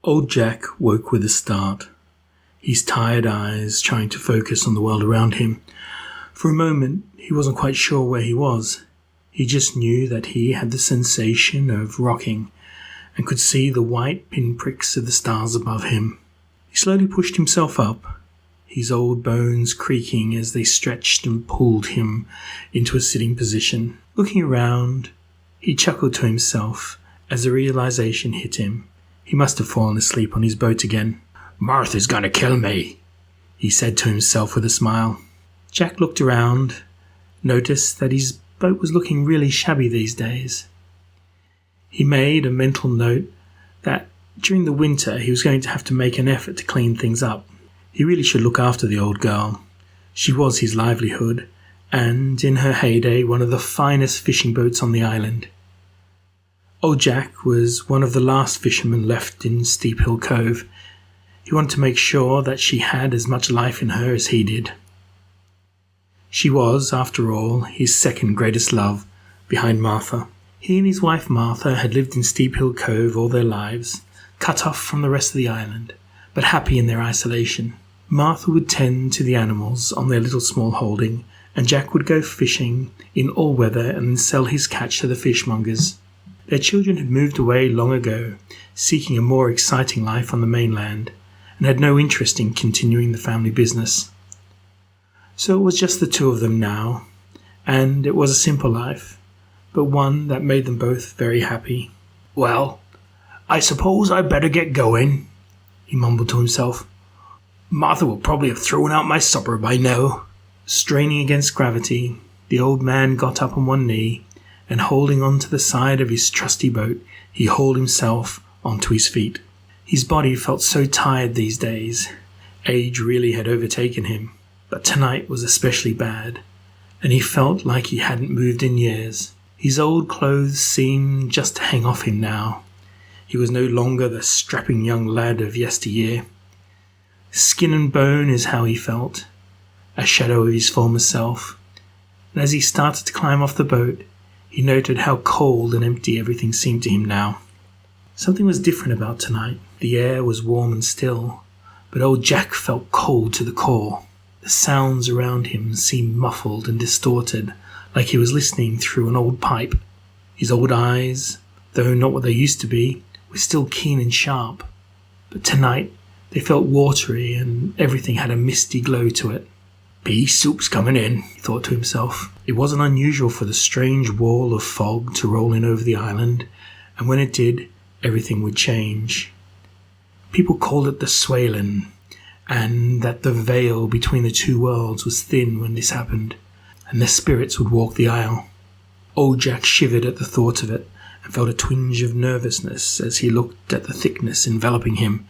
Old Jack woke with a start, his tired eyes trying to focus on the world around him. For a moment, he wasn't quite sure where he was. He just knew that he had the sensation of rocking and could see the white pinpricks of the stars above him. He slowly pushed himself up, his old bones creaking as they stretched and pulled him into a sitting position. Looking around, he chuckled to himself as the realization hit him. He must have fallen asleep on his boat again. "Martha's gonna kill me," he said to himself with a smile. Jack looked around, noticed that his boat was looking really shabby these days. He made a mental note that during the winter he was going to have to make an effort to clean things up. He really should look after the old girl. She was his livelihood, and in her heyday one of the finest fishing boats on the island. Old Jack was one of the last fishermen left in Steephill Cove. He wanted to make sure that she had as much life in her as he did. She was, after all, his second greatest love, behind Martha. He and his wife Martha had lived in Steephill Cove all their lives, cut off from the rest of the island, but happy in their isolation. Martha would tend to the animals on their little small holding, and Jack would go fishing in all weather and then sell his catch to the fishmongers. Their children had moved away long ago, seeking a more exciting life on the mainland, and had no interest in continuing the family business. So it was just the two of them now, and it was a simple life, but one that made them both very happy. "Well, I suppose I better get going," he mumbled to himself. "Martha will probably have thrown out my supper by now." Straining against gravity, the old man got up on one knee, and holding on to the side of his trusty boat, he hauled himself onto his feet. His body felt so tired these days. Age really had overtaken him, but tonight was especially bad, and he felt like he hadn't moved in years. His old clothes seemed just to hang off him now. He was no longer the strapping young lad of yesteryear. Skin and bone is how he felt, a shadow of his former self. And as he started to climb off the boat, he noted how cold and empty everything seemed to him now. Something was different about tonight. The air was warm and still, but old Jack felt cold to the core. The sounds around him seemed muffled and distorted, like he was listening through an old pipe. His old eyes, though not what they used to be, were still keen and sharp, but tonight they felt watery and everything had a misty glow to it. "Pea soup's coming in," he thought to himself. It wasn't unusual for the strange wall of fog to roll in over the island, and when it did, everything would change. People called it the Swalen, and that the veil between the two worlds was thin when this happened, and their spirits would walk the isle. Old Jack shivered at the thought of it, and felt a twinge of nervousness as he looked at the thickness enveloping him.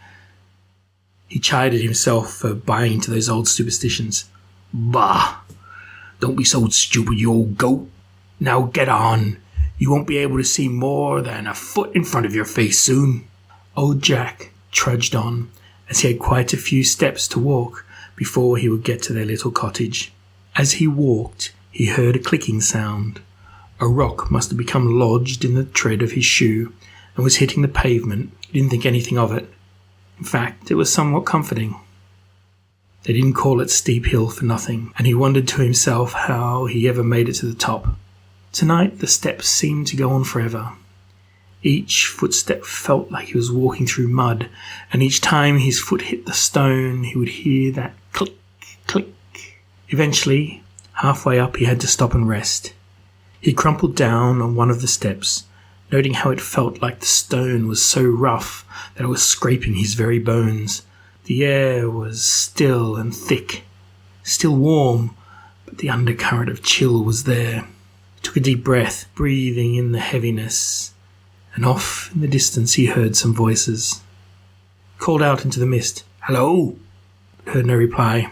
He chided himself for buying into those old superstitions. "Bah! Don't be so stupid, you old goat. Now get on. You won't be able to see more than a foot in front of your face soon." Old Jack trudged on, as he had quite a few steps to walk before he would get to their little cottage. As he walked, he heard a clicking sound. A rock must have become lodged in the tread of his shoe and was hitting the pavement. He didn't think anything of it. In fact, it was somewhat comforting. They didn't call it Steep Hill for nothing, and he wondered to himself how he ever made it to the top. Tonight the steps seemed to go on forever. Each footstep felt like he was walking through mud, and each time his foot hit the stone he would hear that click, click. Eventually, halfway up he had to stop and rest. He crumpled down on one of the steps, noting how it felt like the stone was so rough that it was scraping his very bones. The air was still and thick, still warm, but the undercurrent of chill was there. He took a deep breath, breathing in the heaviness, and off in the distance he heard some voices. He called out into the mist, "Hello?" but heard no reply.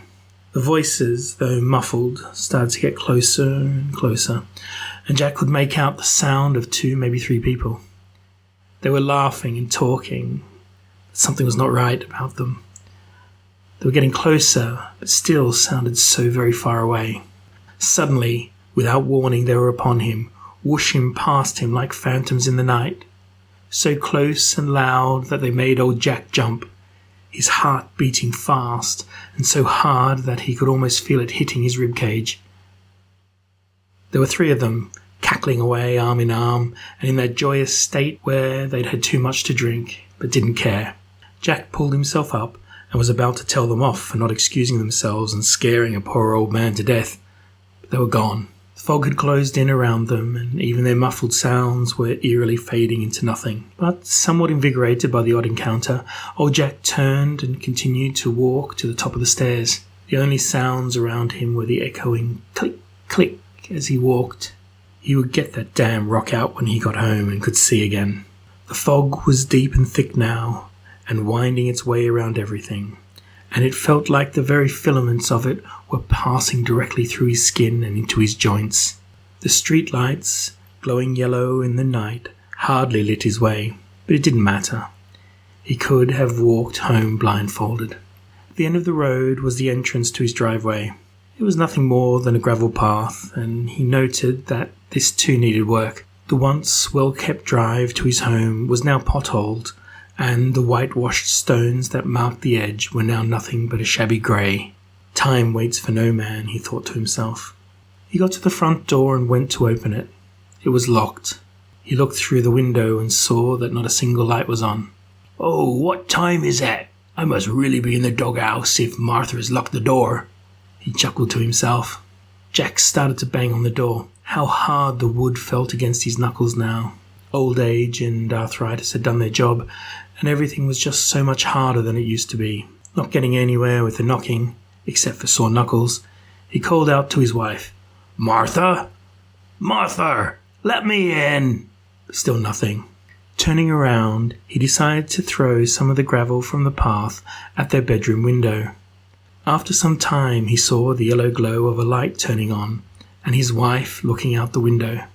The voices, though muffled, started to get closer and closer, and Jack could make out the sound of 2, maybe 3 people. They were laughing and talking, but something was not right about them. They were getting closer, but still sounded so very far away. Suddenly, without warning, they were upon him, whooshing past him like phantoms in the night. so close and loud that they made old Jack jump, his heart beating fast and so hard that he could almost feel it hitting his ribcage. There were 3 of them, cackling away arm in arm, and in that joyous state where they'd had too much to drink, but didn't care. Jack pulled himself up and was about to tell them off for not excusing themselves and scaring a poor old man to death, but they were gone. The fog had closed in around them, and even their muffled sounds were eerily fading into nothing. But somewhat invigorated by the odd encounter, old Jack turned and continued to walk to the top of the stairs. The only sounds around him were the echoing click, click as he walked. He would get that damn rock out when he got home and could see again. The fog was deep and thick now, and winding its way around everything, and it felt like the very filaments of it were passing directly through his skin and into his joints. The street lights, glowing yellow in the night, hardly lit his way, but it didn't matter. He could have walked home blindfolded. At the end of the road was the entrance to his driveway. It was nothing more than a gravel path, and he noted that this too needed work. The once well-kept drive to his home was now potholed, and the whitewashed stones that marked the edge were now nothing but a shabby grey. Time waits for no man, he thought to himself. He got to the front door and went to open it. It was locked. He looked through the window and saw that not a single light was on. "Oh, what time is that? I must really be in the doghouse if Martha has locked the door," he chuckled to himself. Jack started to bang on the door. How hard the wood felt against his knuckles now. Old age and arthritis had done their job, and everything was just so much harder than it used to be. Not getting anywhere with the knocking, except for sore knuckles, he called out to his wife, "Martha! Martha! Let me in!" Still nothing. Turning around, he decided to throw some of the gravel from the path at their bedroom window. After some time, he saw the yellow glow of a light turning on, and his wife looking out the window.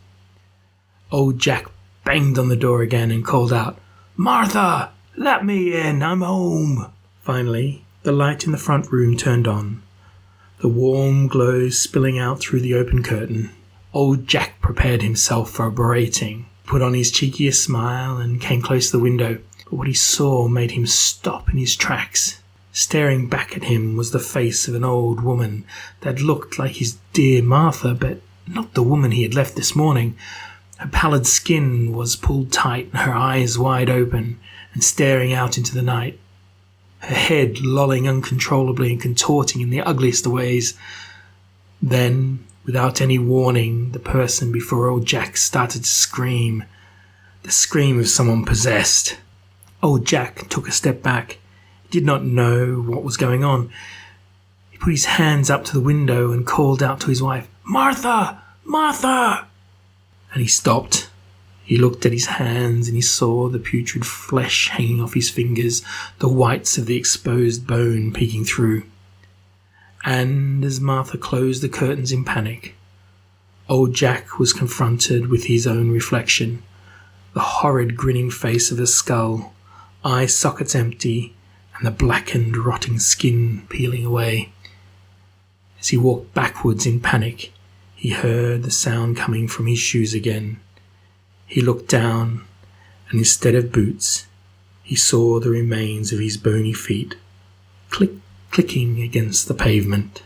Old Jack banged on the door again and called out, "Martha! Let me in! I'm home!" Finally, the light in the front room turned on, the warm glow spilling out through the open curtain. Old Jack prepared himself for a berating, put on his cheekiest smile and came close to the window, but what he saw made him stop in his tracks. Staring back at him was the face of an old woman that looked like his dear Martha, but not the woman he had left this morning. Her pallid skin was pulled tight and her eyes wide open and staring out into the night, her head lolling uncontrollably and contorting in the ugliest of ways. Then, without any warning, the person before old Jack started to scream, the scream of someone possessed. Old Jack took a step back. He did not know what was going on. He put his hands up to the window and called out to his wife, "Martha! Martha!" And he stopped. He looked at his hands and he saw the putrid flesh hanging off his fingers, the whites of the exposed bone peeking through. And as Martha closed the curtains in panic, old Jack was confronted with his own reflection, the horrid grinning face of a skull, eye sockets empty, and the blackened, rotting skin peeling away. As he walked backwards in panic, he heard the sound coming from his shoes again. He looked down, and instead of boots, he saw the remains of his bony feet, clicking against the pavement.